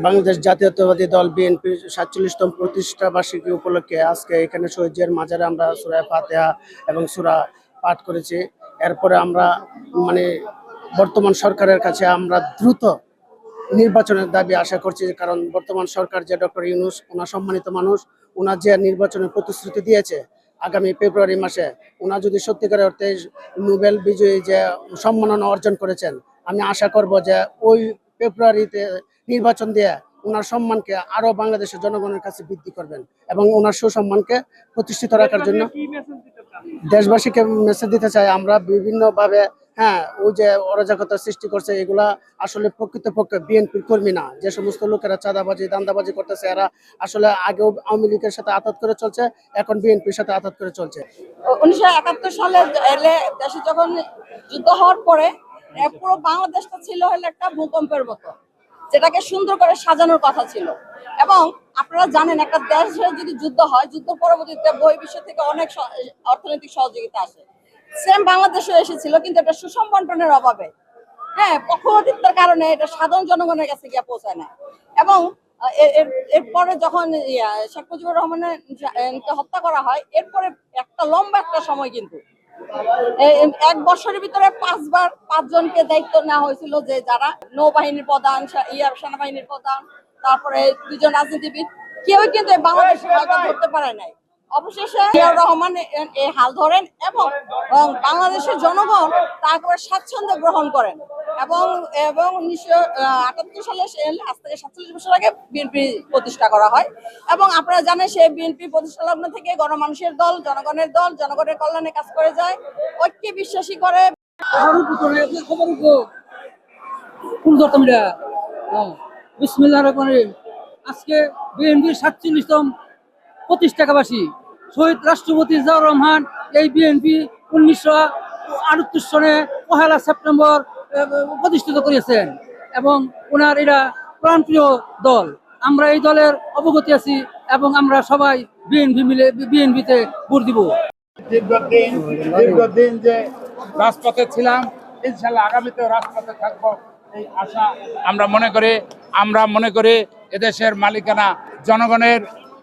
বাংলাদেশ জাতীয়তাবাদী দল বিএনপির 47তম প্রতিষ্ঠা বার্ষিকী উপলক্ষে আজকে এখানে শহীদের মাজারে আমরা সূরা ফাতিহা এবং সূরা পাঠ করেছি। এরপরে আমরা মানে বর্তমান সরকারের কাছে আমরা দ্রুত নির্বাচনের দাবি আশা করছি, কারণ বর্তমান সরকার যে ডক্টর ইউনূস ওনার সম্মানিত মানুষ, ওনার যে নির্বাচনের প্রতিশ্রুতি দিয়েছে আগামী ফেব্রুয়ারি মাসে, ওনার যদি সত্যিকারের অর্থে নোবেল বিজয়ী যে সম্মাননা অর্জন করেছেন, আমি আশা করব যে ওই ফেব্রুয়ারিতে নির্বাচন দিয়ে ওনার সম্মানকে আরো বাংলাদেশের জনগণের কাছে বৃদ্ধি করবেন এবং ওনার সুসম্মানকে প্রতিষ্ঠিত রাখার জন্য দেশবাসীকে মেসেজ দিতে চাই আমরা বিভিন্নভাবে। হ্যাঁ, ওই যে অরাজকতা সৃষ্টি করছে, এগুলা আসলে প্রকৃতপক্ষে বিএনপির কর্মী না। যে সমস্ত লোকেরা চাঁদাবাজি দান্দাবাজি করতেছে, এরা আসলে আগেও আওয়ামী লীগের সাথে আঘাত করে চলছে, এখন বিএনপির সাথে আঘাত করে চলছে। 1971 সালে দেশে যখন যুদ্ধ হওয়ার পরে পুরো বাংলাদেশটা ছিল হলো একটা ভূকম্পের মতো, যেটাকে সুন্দর করে সাজানোর কথা ছিল। এবং আপনারা জানেন, একটা দেশে যদি যুদ্ধ হয়, যুদ্ধ পরবর্তীতে বহির্বিশ্ব থেকে অনেক অর্থনৈতিক সহযোগিতা আসে। সেম বাংলাদেশে এসেছিল, কিন্তু এটা সুষম বন্টনের অভাবে, হ্যাঁ, পক্ষপাতিত্বের কারণে এটা সাধারণ জনগণের কাছে গিয়ে পৌঁছায় না। এবং এরপরে যখন শেখ মুজিবুর রহমানের হত্যা করা হয়, এরপরে একটা লম্বা একটা সময়, কিন্তু 1 বছরের ভিতরে 5 বার 5 জনকে দায়িত্ব নেওয়া হয়েছিল, যে যারা নৌবাহিনীর প্রধান, সেনাবাহিনীর প্রধান, তারপরে 2 জন রাজনীতিবিদ, কেউই কিন্তু বাংলাদেশের হালটা ধরতে পারে নাই। অবশেষে জিয়াউর রহমান এই হাল ধরেন এবং বাংলাদেশের জনগণ তাকে স্বাচ্ছন্দ্য গ্রহণ করেন। এবং 1978 সালে আজ থেকে 47 বছর আগে বিএনপি প্রতিষ্ঠা করা হয়। এবং আপনারা জানেন, সেই বিএনপি প্রতিষ্ঠা লগ্ন থেকে গণমানুষের দল, জনগণের দল, জনগণের কল্যাণে কাজ করে যায়, ঐক্যে বিশ্বাসী করে। আজকে বিএনপির 47তম প্রতিষ্ঠাবার্ষিকী, শহীদ রাষ্ট্রপতি জিয়াউর রহমান এই বিএনপি 1978 সনে 1 সেপ্টেম্বর প্রতিষ্ঠিত করেছেন এবং ওনার এরা প্রাণপ্রিয় দল। আমরা এই দলের অবগতি আছি এবং আমরা সবাই বিএনপিতে ভোট দিব। দীর্ঘদিন যে রাজপথে ছিলাম, ইনশাল্লাহ আগামীতেও রাজপথে থাকবো এই আশা আমরা মনে করি এদেশের মালিকানা জনগণের।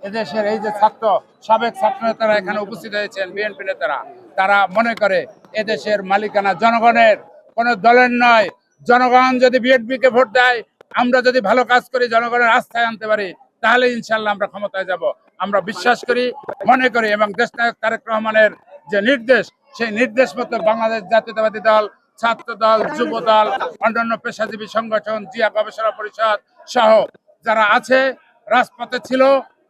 এদেশের এই যে সাবেক ছাত্র নেতারা এখানে উপস্থিত হয়েছেন, বিএনপি নেতারা, তারা মনে করে এদেশের মালিকানা জনগণের, কোন দলের নয়। জনগণ যদি বিএনপিকে ভোট দেয়, আমরা যদি ভালো কাজ করি, জনগণের আস্থায় আনতে পারি, তাহলে ইনশাল্লাহ আমরা ক্ষমতায় যাব। আমরা বিশ্বাস করি, মনে করি, এবং দেশনায়ক তারেক রহমানের যে নির্দেশ, সেই নির্দেশ মতো বাংলাদেশ জাতীয়তাবাদী দল, ছাত্র দল, যুব দল, অন্যান্য পেশাজীবী সংগঠন, জিয়া গবেষণা পরিষদ সহ যারা আছে, রাজপথে ছিল,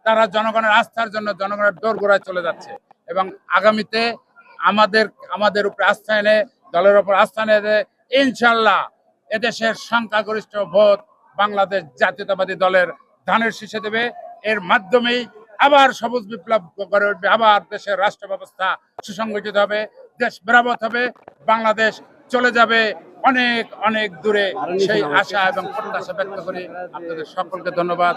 তারা জনগণের আস্থার জন্য জনগণের দোরগোড়ায় চলে যাচ্ছে। এবং আগামীতে আমাদের উপরে আস্থা এনে, দলের উপর আস্থা এনে ইনশাল্লাহ এদেশের সংখ্যাগরিষ্ঠ ভোট বাংলাদেশ জাতীয়তাবাদী দলের ধানের শীষে দেবে। এর মাধ্যমেই আবার সবুজ বিপ্লব গড়ে উঠবে, আবার দেশের রাষ্ট্র ব্যবস্থা সুসংগঠিত হবে, দেশ মেরামত হবে, বাংলাদেশ চলে যাবে অনেক অনেক দূরে। সেই আশা এবং প্রত্যাশা ব্যক্ত করি। আপনাদের সকলকে ধন্যবাদ।